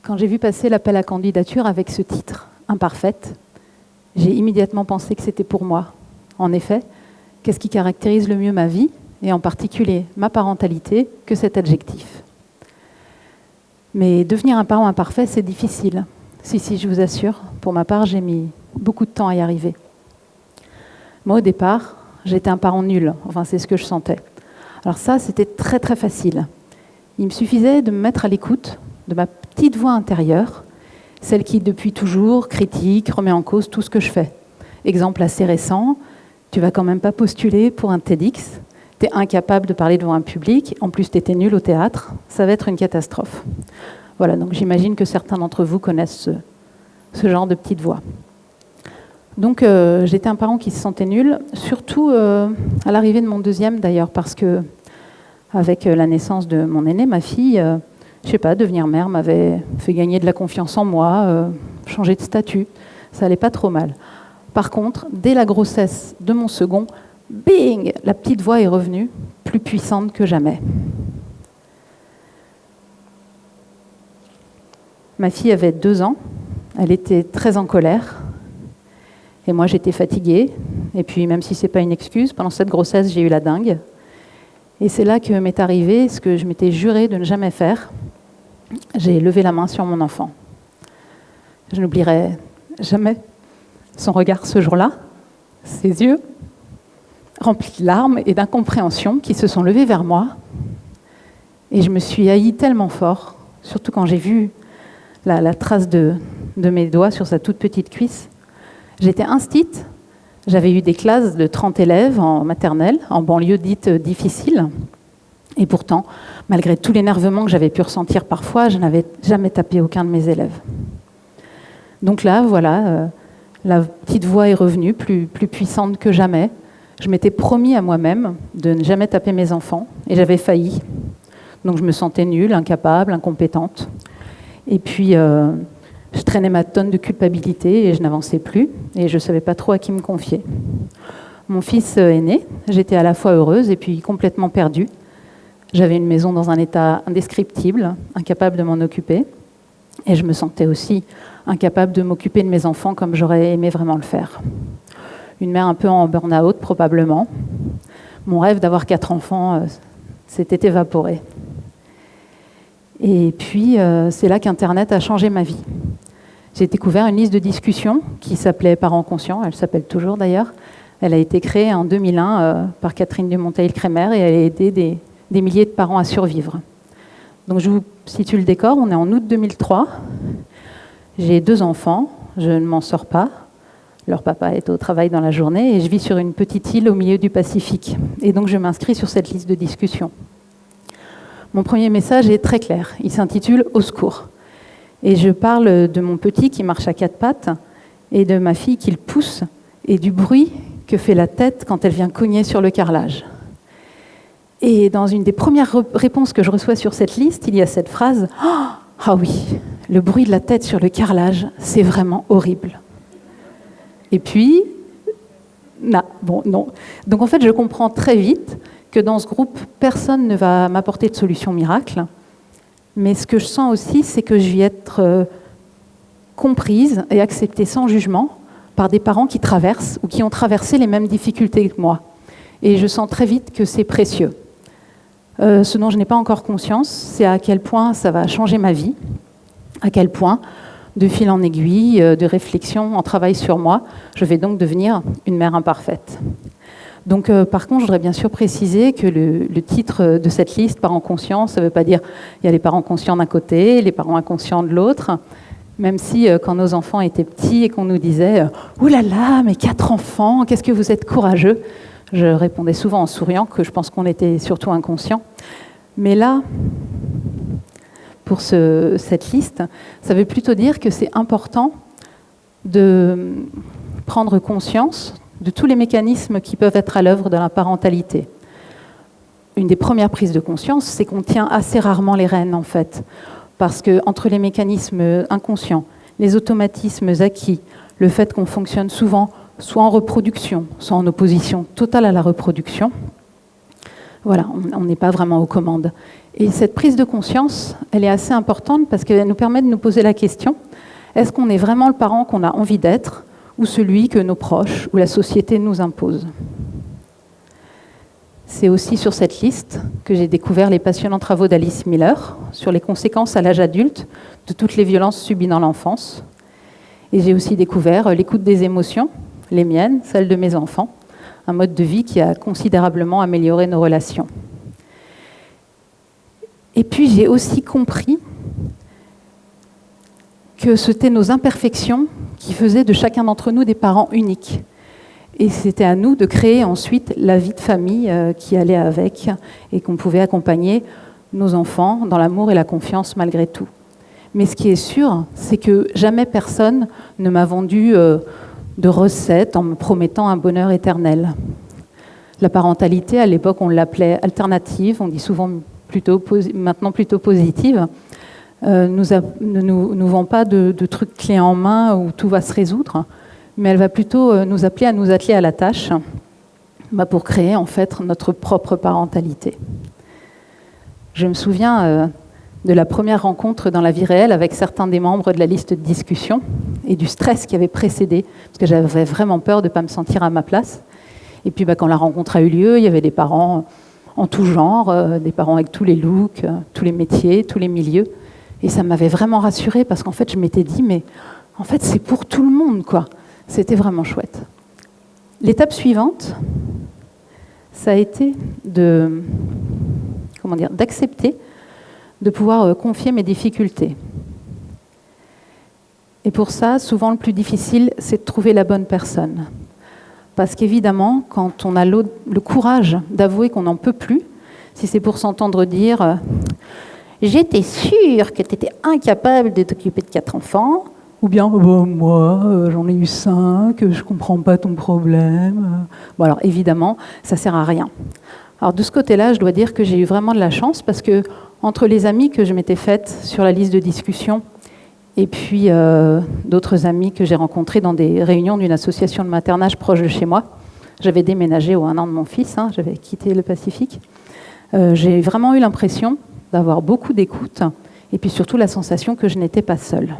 Quand j'ai vu passer l'appel à candidature avec ce titre, Imparfaite, j'ai immédiatement pensé que c'était pour moi. En effet, qu'est-ce qui caractérise le mieux ma vie, et en particulier ma parentalité, que cet adjectif? Mais devenir un parent imparfait, c'est difficile. Si, je vous assure, pour ma part, j'ai mis beaucoup de temps à y arriver. Moi, au départ, j'étais un parent nul. Enfin, c'est ce que je sentais. Alors ça, c'était très, très facile. Il me suffisait de me mettre à l'écoute de ma petite voix intérieure, celle qui, depuis toujours, critique, remet en cause tout ce que je fais. Exemple assez récent, tu vas quand même pas postuler pour un TEDx, tu es incapable de parler devant un public, en plus tu étais nul au théâtre, ça va être une catastrophe. Voilà, donc j'imagine que certains d'entre vous connaissent ce genre de petite voix. Donc j'étais un parent qui se sentait nul, surtout à l'arrivée de mon deuxième d'ailleurs, parce que avec la naissance de mon aîné, ma fille, je sais pas, devenir mère m'avait fait gagner de la confiance en moi, changer de statut, ça allait pas trop mal. Par contre, dès la grossesse de mon second, bing, la petite voix est revenue, plus puissante que jamais. Ma fille avait 2 ans, elle était très en colère, et moi j'étais fatiguée, et puis même si c'est pas une excuse, pendant cette grossesse j'ai eu la dingue. Et c'est là que m'est arrivé ce que je m'étais juré de ne jamais faire. J'ai levé la main sur mon enfant. Je n'oublierai jamais son regard ce jour-là, ses yeux remplis de larmes et d'incompréhension qui se sont levés vers moi. Et je me suis haïe tellement fort, surtout quand j'ai vu la trace de mes doigts sur sa toute petite cuisse. J'étais instite. J'avais eu des classes de 30 élèves en maternelle, en banlieue dite difficile. Et pourtant, malgré tout l'énervement que j'avais pu ressentir parfois, je n'avais jamais tapé aucun de mes élèves. Donc là, voilà, la petite voix est revenue, plus puissante que jamais. Je m'étais promis à moi-même de ne jamais taper mes enfants, et j'avais failli. Donc je me sentais nulle, incapable, incompétente. Et puis, je traînais ma tonne de culpabilité et je n'avançais plus et je ne savais pas trop à qui me confier. Mon fils est né, j'étais à la fois heureuse et puis complètement perdue. J'avais une maison dans un état indescriptible, incapable de m'en occuper. Et je me sentais aussi incapable de m'occuper de mes enfants comme j'aurais aimé vraiment le faire. Une mère un peu en burn-out probablement. Mon rêve d'avoir 4 enfants s'était évaporé. Et puis, c'est là qu'Internet a changé ma vie. J'ai découvert une liste de discussion qui s'appelait Parents conscients, elle s'appelle toujours d'ailleurs. Elle a été créée en 2001 par Catherine Dumonteil-Crémer et elle a aidé des milliers de parents à survivre. Donc je vous situe le décor, on est en août 2003. J'ai 2 enfants, je ne m'en sors pas. Leur papa est au travail dans la journée et je vis sur une petite île au milieu du Pacifique. Et donc je m'inscris sur cette liste de discussion. Mon premier message est très clair, il s'intitule « Au secours ». Et je parle de mon petit qui marche à 4 pattes et de ma fille qui le pousse et du bruit que fait la tête quand elle vient cogner sur le carrelage. Et dans une des premières réponses que je reçois sur cette liste, il y a cette phrase « Ah oui, le bruit de la tête sur le carrelage, c'est vraiment horrible ». Et puis, non. Donc en fait, je comprends très vite que dans ce groupe, personne ne va m'apporter de solution miracle. Mais ce que je sens aussi, c'est que je vais être comprise et acceptée sans jugement par des parents qui traversent ou qui ont traversé les mêmes difficultés que moi. Et je sens très vite que c'est précieux. Ce dont je n'ai pas encore conscience, c'est à quel point ça va changer ma vie, à quel point, de fil en aiguille, de réflexion, en travail sur moi, je vais donc devenir une mère imparfaite. Donc, par contre, je voudrais bien sûr préciser que le titre de cette liste, parents conscients, ça ne veut pas dire il y a les parents conscients d'un côté, les parents inconscients de l'autre, même si quand nos enfants étaient petits et qu'on nous disait « Ouh là là, mais 4 enfants, qu'est-ce que vous êtes courageux !» Je répondais souvent en souriant que je pense qu'on était surtout inconscients. Mais là, pour cette liste, ça veut plutôt dire que c'est important de prendre conscience de tous les mécanismes qui peuvent être à l'œuvre dans la parentalité. Une des premières prises de conscience, c'est qu'on tient assez rarement les rênes, en fait. Parce que entre les mécanismes inconscients, les automatismes acquis, le fait qu'on fonctionne souvent soit en reproduction, soit en opposition totale à la reproduction, Voilà, on n'est pas vraiment aux commandes. Et cette prise de conscience, elle est assez importante parce qu'elle nous permet de nous poser la question, est-ce qu'on est vraiment le parent qu'on a envie d'être ou celui que nos proches ou la société nous imposent? C'est aussi sur cette liste que j'ai découvert les passionnants travaux d'Alice Miller sur les conséquences à l'âge adulte de toutes les violences subies dans l'enfance. Et j'ai aussi découvert l'écoute des émotions, les miennes, celles de mes enfants, un mode de vie qui a considérablement amélioré nos relations. Et puis j'ai aussi compris que c'était nos imperfections qui faisaient de chacun d'entre nous des parents uniques. Et c'était à nous de créer ensuite la vie de famille qui allait avec et qu'on pouvait accompagner nos enfants dans l'amour et la confiance malgré tout. Mais ce qui est sûr, c'est que jamais personne ne m'a vendu de recettes en me promettant un bonheur éternel. La parentalité, à l'époque, on l'appelait alternative, on dit souvent maintenant plutôt positive, ne nous vend pas de trucs clés en main où tout va se résoudre, mais elle va plutôt nous appeler à nous atteler à la tâche pour créer en fait notre propre parentalité. Je me souviens de la première rencontre dans la vie réelle avec certains des membres de la liste de discussion et du stress qui avait précédé, parce que j'avais vraiment peur de ne pas me sentir à ma place. Et puis quand la rencontre a eu lieu, il y avait des parents en tout genre, des parents avec tous les looks, tous les métiers, tous les milieux. Et ça m'avait vraiment rassurée parce qu'en fait, je m'étais dit, mais en fait, c'est pour tout le monde, quoi. C'était vraiment chouette. L'étape suivante, ça a été d'accepter de pouvoir confier mes difficultés. Et pour ça, souvent, le plus difficile, c'est de trouver la bonne personne. Parce qu'évidemment, quand on a le courage d'avouer qu'on n'en peut plus, si c'est pour s'entendre dire « J'étais sûre que tu étais incapable de t'occuper de 4 enfants », ou bien moi, j'en ai eu 5, je ne comprends pas ton problème. Bon, alors évidemment, ça ne sert à rien. Alors de ce côté-là, je dois dire que j'ai eu vraiment de la chance parce que entre les amis que je m'étais faites sur la liste de discussion et puis d'autres amis que j'ai rencontrés dans des réunions d'une association de maternage proche de chez moi, j'avais déménagé au 1 an de mon fils, j'avais quitté le Pacifique, j'ai vraiment eu l'impression d'avoir beaucoup d'écoute et puis surtout la sensation que je n'étais pas seule.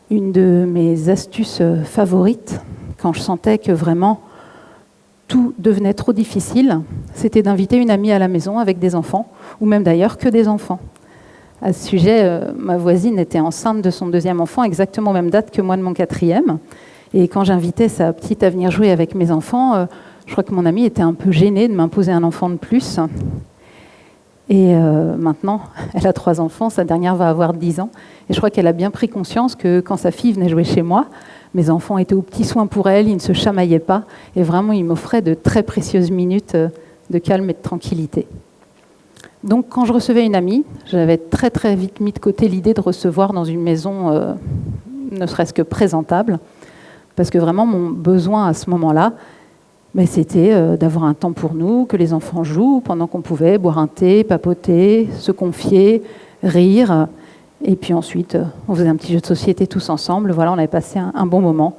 Une de mes astuces favorites, quand je sentais que vraiment tout devenait trop difficile, c'était d'inviter une amie à la maison avec des enfants, ou même d'ailleurs que des enfants. À ce sujet, ma voisine était enceinte de son 2e enfant, exactement aux mêmes dates que moi de mon 4e. Et quand j'invitais sa petite à venir jouer avec mes enfants, je crois que mon amie était un peu gênée de m'imposer un enfant de plus. Et maintenant, elle a 3 enfants, sa dernière va avoir 10 ans. Et je crois qu'elle a bien pris conscience que quand sa fille venait jouer chez moi, mes enfants étaient aux petits soins pour elle, ils ne se chamaillaient pas. Et vraiment, ils m'offraient de très précieuses minutes de calme et de tranquillité. Donc, quand je recevais une amie, j'avais très très vite mis de côté l'idée de recevoir dans une maison ne serait-ce que présentable. Parce que vraiment, mon besoin à ce moment-là, c'était d'avoir un temps pour nous, que les enfants jouent pendant qu'on pouvait boire un thé, papoter, se confier, rire. Et puis ensuite, on faisait un petit jeu de société tous ensemble. Voilà, on avait passé un bon moment.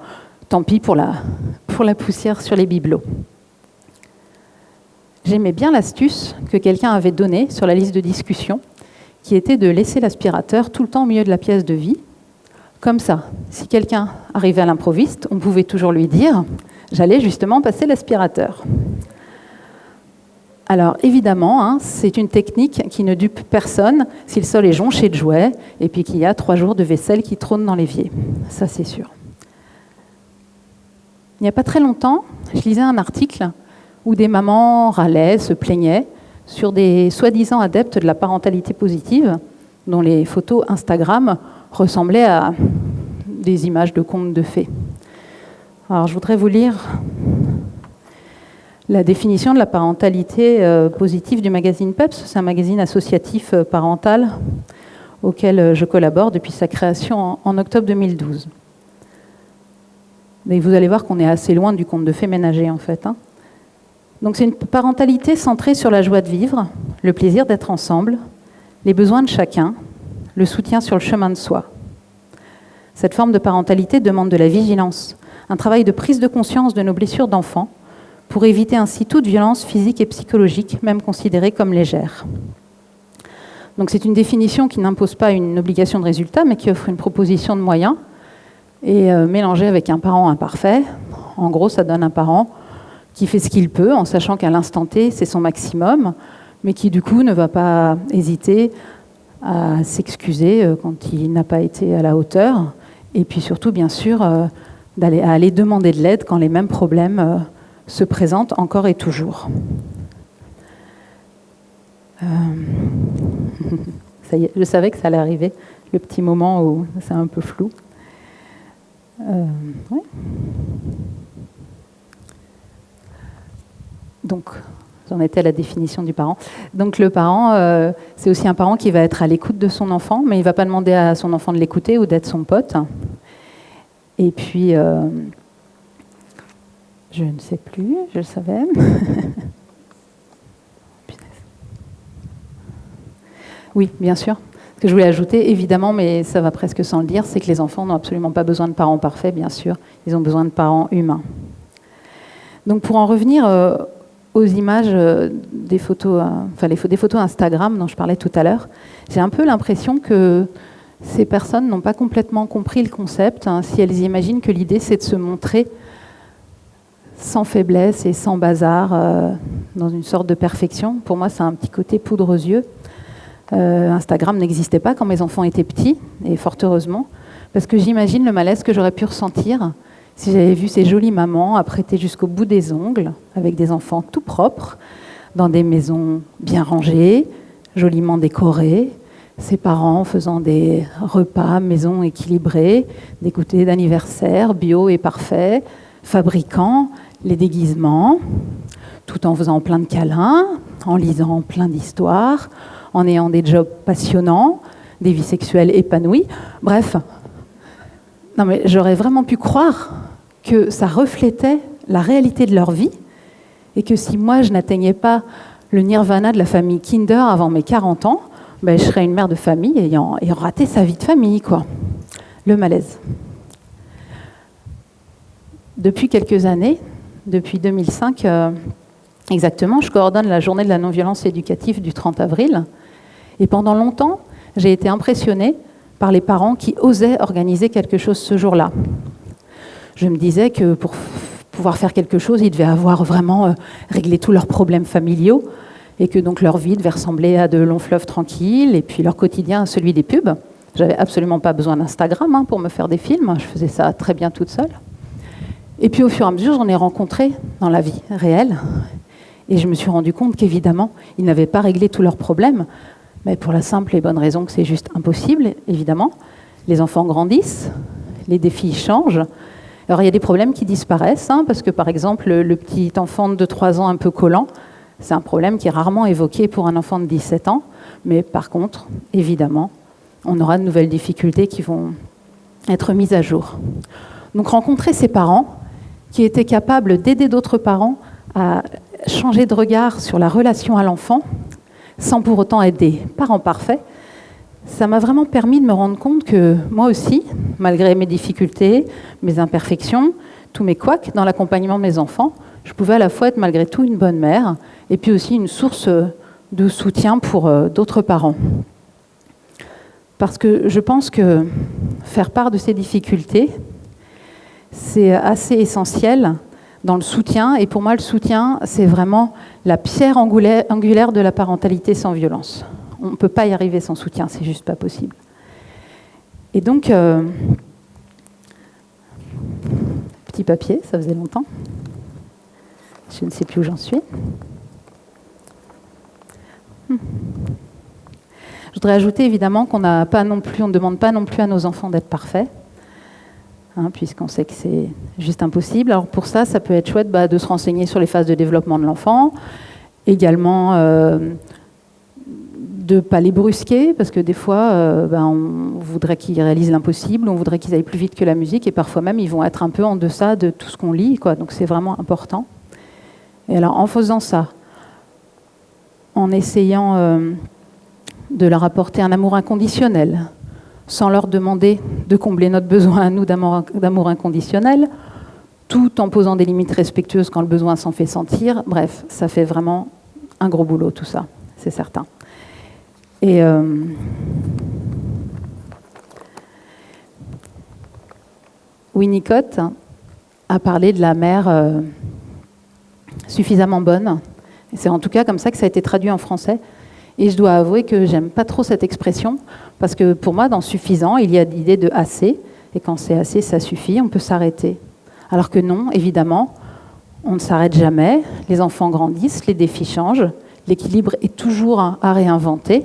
Tant pis pour la poussière sur les bibelots. J'aimais bien l'astuce que quelqu'un avait donnée sur la liste de discussion, qui était de laisser l'aspirateur tout le temps au milieu de la pièce de vie. Comme ça, si quelqu'un arrivait à l'improviste, on pouvait toujours lui dire « j'allais justement passer l'aspirateur ». Alors évidemment, c'est une technique qui ne dupe personne si le sol est jonché de jouets et puis qu'il y a 3 jours de vaisselle qui trônent dans l'évier. Ça, c'est sûr. Il n'y a pas très longtemps, je lisais un article où des mamans râlaient, se plaignaient sur des soi-disant adeptes de la parentalité positive dont les photos Instagram ressemblaient à des images de contes de fées. Alors je voudrais vous lire la définition de la parentalité positive du magazine PEPS. C'est un magazine associatif parental auquel je collabore depuis sa création en octobre 2012. Et vous allez voir qu'on est assez loin du conte de fées ménager en fait. Donc c'est une parentalité centrée sur la joie de vivre, le plaisir d'être ensemble, les besoins de chacun, le soutien sur le chemin de soi. Cette forme de parentalité demande de la vigilance, un travail de prise de conscience de nos blessures d'enfants, pour éviter ainsi toute violence physique et psychologique, même considérée comme légère. Donc c'est une définition qui n'impose pas une obligation de résultat, mais qui offre une proposition de moyens, et mélangée avec un parent imparfait. En gros, ça donne un parent qui fait ce qu'il peut, en sachant qu'à l'instant T, c'est son maximum, mais qui du coup ne va pas hésiter à s'excuser quand il n'a pas été à la hauteur, et puis surtout, bien sûr, à aller demander de l'aide quand les mêmes problèmes se présentent encore et toujours. Ça y est, je savais que ça allait arriver, le petit moment où c'est un peu flou. Ouais. Donc, j'en étais à la définition du parent. Donc, le parent, c'est aussi un parent qui va être à l'écoute de son enfant, mais il ne va pas demander à son enfant de l'écouter ou d'être son pote. Et puis, je ne sais plus, je le savais. Oui, bien sûr. Ce que je voulais ajouter, évidemment, mais ça va presque sans le dire, c'est que les enfants n'ont absolument pas besoin de parents parfaits, bien sûr. Ils ont besoin de parents humains. Donc, pour en revenir aux images des photos, des photos Instagram dont je parlais tout à l'heure, j'ai un peu l'impression que ces personnes n'ont pas complètement compris le concept, si elles imaginent que l'idée c'est de se montrer sans faiblesse et sans bazar, dans une sorte de perfection. Pour moi, c'est un petit côté poudre aux yeux. Instagram n'existait pas quand mes enfants étaient petits, et fort heureusement, parce que j'imagine le malaise que j'aurais pu ressentir si j'avais vu ces jolies mamans apprêtées jusqu'au bout des ongles, avec des enfants tout propres, dans des maisons bien rangées, joliment décorées, ses parents faisant des repas maison équilibrés, des goûters d'anniversaire bio et parfaits, fabriquant les déguisements, tout en faisant plein de câlins, en lisant plein d'histoires, en ayant des jobs passionnants, des vies sexuelles épanouies. Bref, non mais j'aurais vraiment pu croire que ça reflétait la réalité de leur vie et que si moi je n'atteignais pas le nirvana de la famille Kinder avant mes 40 ans, ben, je serais une mère de famille ayant raté sa vie de famille, quoi. Le malaise. Depuis quelques années, depuis 2005 exactement, je coordonne la journée de la non-violence éducative du 30 avril. Et pendant longtemps, j'ai été impressionnée par les parents qui osaient organiser quelque chose ce jour-là. Je me disais que pour pouvoir faire quelque chose, ils devaient avoir vraiment réglé tous leurs problèmes familiaux et que donc leur vie devait ressembler à de longs fleuves tranquilles et puis leur quotidien à celui des pubs. J'avais absolument pas besoin d'Instagram pour me faire des films, je faisais ça très bien toute seule. Et puis au fur et à mesure, j'en ai rencontré dans la vie réelle et je me suis rendu compte qu'évidemment, ils n'avaient pas réglé tous leurs problèmes, mais pour la simple et bonne raison que c'est juste impossible, évidemment. Les enfants grandissent, les défis changent. Alors il y a des problèmes qui disparaissent, parce que par exemple, le petit enfant de 3 ans un peu collant, c'est un problème qui est rarement évoqué pour un enfant de 17 ans. Mais par contre, évidemment, on aura de nouvelles difficultés qui vont être mises à jour. Donc rencontrer ces parents qui étaient capables d'aider d'autres parents à changer de regard sur la relation à l'enfant, sans pour autant être des parents parfaits, ça m'a vraiment permis de me rendre compte que moi aussi, malgré mes difficultés, mes imperfections, tous mes couacs dans l'accompagnement de mes enfants, je pouvais à la fois être malgré tout une bonne mère et puis aussi une source de soutien pour d'autres parents. Parce que je pense que faire part de ces difficultés, c'est assez essentiel dans le soutien. Et pour moi, le soutien, c'est vraiment la pierre angulaire de la parentalité sans violence. On ne peut pas y arriver sans soutien, c'est juste pas possible. Et donc, petit papier, ça faisait longtemps. Je ne sais plus où j'en suis. Je voudrais ajouter évidemment qu'on n'a pas non plus, on ne demande pas non plus à nos enfants d'être parfaits, puisqu'on sait que c'est juste impossible. Alors pour ça, ça peut être chouette de se renseigner sur les phases de développement de l'enfant, également de ne pas les brusquer, parce que des fois, on voudrait qu'ils réalisent l'impossible, on voudrait qu'ils aillent plus vite que la musique, et parfois même, ils vont être un peu en deçà de tout ce qu'on lit, quoi. Donc c'est vraiment important. Et alors, en faisant ça, en essayant de leur apporter un amour inconditionnel, sans leur demander de combler notre besoin à nous d'amour inconditionnel, tout en posant des limites respectueuses quand le besoin s'en fait sentir. Bref, ça fait vraiment un gros boulot tout ça, c'est certain. Et Winnicott a parlé de la mère suffisamment bonne. C'est en tout cas comme ça que ça a été traduit en français. Et je dois avouer que j'aime pas trop cette expression, parce que pour moi, dans suffisant, il y a l'idée de assez. Et quand c'est assez, ça suffit, on peut s'arrêter. Alors que non, évidemment, on ne s'arrête jamais. Les enfants grandissent, les défis changent. L'équilibre est toujours à réinventer.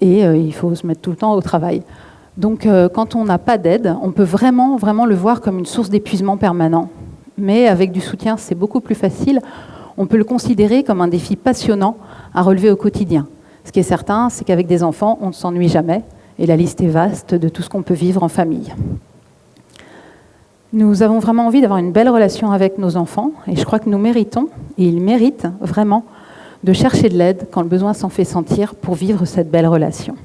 Et il faut se mettre tout le temps au travail. Donc quand on n'a pas d'aide, on peut vraiment, vraiment le voir comme une source d'épuisement permanent. Mais avec du soutien, c'est beaucoup plus facile. On peut le considérer comme un défi passionnant à relever au quotidien. Ce qui est certain, c'est qu'avec des enfants, on ne s'ennuie jamais. Et la liste est vaste de tout ce qu'on peut vivre en famille. Nous avons vraiment envie d'avoir une belle relation avec nos enfants. Et je crois que nous méritons, et ils méritent vraiment, de chercher de l'aide quand le besoin s'en fait sentir pour vivre cette belle relation.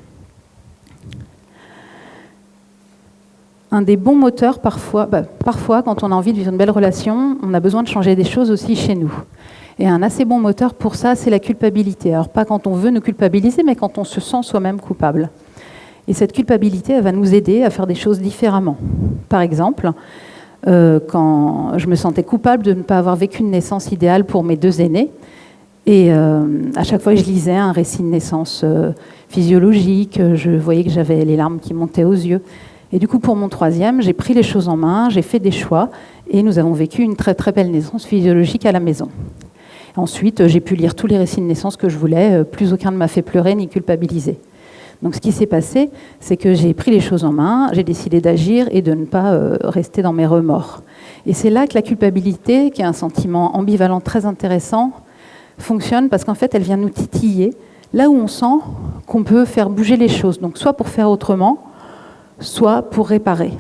Un des bons moteurs, parfois, quand on a envie de vivre une belle relation, on a besoin de changer des choses aussi chez nous. Et un assez bon moteur pour ça, c'est la culpabilité. Alors pas quand on veut nous culpabiliser, mais quand on se sent soi-même coupable. Et cette culpabilité, elle va nous aider à faire des choses différemment. Par exemple, quand je me sentais coupable de ne pas avoir vécu une naissance idéale pour mes 2 aînés, et à chaque fois que je lisais un récit de naissance physiologique, je voyais que j'avais les larmes qui montaient aux yeux. Et du coup, pour mon 3e, j'ai pris les choses en main, j'ai fait des choix, et nous avons vécu une très très belle naissance physiologique à la maison. Ensuite, j'ai pu lire tous les récits de naissance que je voulais, plus aucun ne m'a fait pleurer ni culpabiliser. Donc ce qui s'est passé, c'est que j'ai pris les choses en main, j'ai décidé d'agir et de ne pas rester dans mes remords. Et c'est là que la culpabilité, qui est un sentiment ambivalent très intéressant, fonctionne parce qu'en fait, elle vient nous titiller là où on sent qu'on peut faire bouger les choses. Donc soit pour faire autrement, soit pour réparer.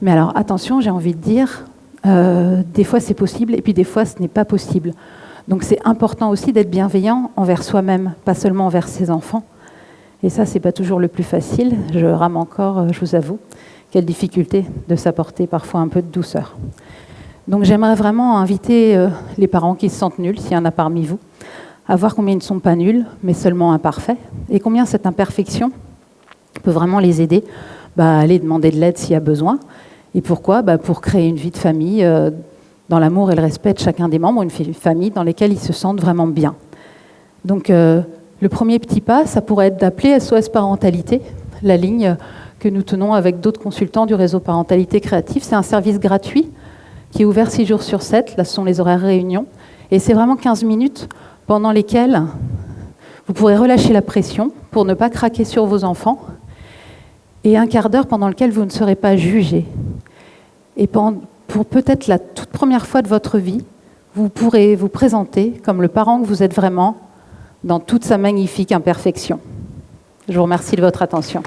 Mais alors attention, j'ai envie de dire, des fois c'est possible et puis des fois ce n'est pas possible. Donc c'est important aussi d'être bienveillant envers soi-même, pas seulement envers ses enfants. Et ça, c'est pas toujours le plus facile. Je rame encore, je vous avoue. Quelle difficulté de s'apporter parfois un peu de douceur. Donc j'aimerais vraiment inviter les parents qui se sentent nuls, s'il y en a parmi vous, à voir combien ils ne sont pas nuls, mais seulement imparfaits, et combien cette imperfection peut vraiment les aider à aller demander de l'aide s'il y a besoin. Et pourquoi ? Pour créer une vie de famille dans l'amour et le respect de chacun des membres, une famille dans laquelle ils se sentent vraiment bien. Donc le premier petit pas, ça pourrait être d'appeler SOS Parentalité, la ligne que nous tenons avec d'autres consultants du réseau Parentalité Créative. C'est un service gratuit qui est ouvert 6 jours sur 7. Là, ce sont les horaires réunion. Et c'est vraiment 15 minutes pendant lesquelles vous pourrez relâcher la pression pour ne pas craquer sur vos enfants. Et un quart d'heure pendant lequel vous ne serez pas jugé. Et pour peut-être la toute première fois de votre vie, vous pourrez vous présenter comme le parent que vous êtes vraiment, dans toute sa magnifique imperfection. Je vous remercie de votre attention.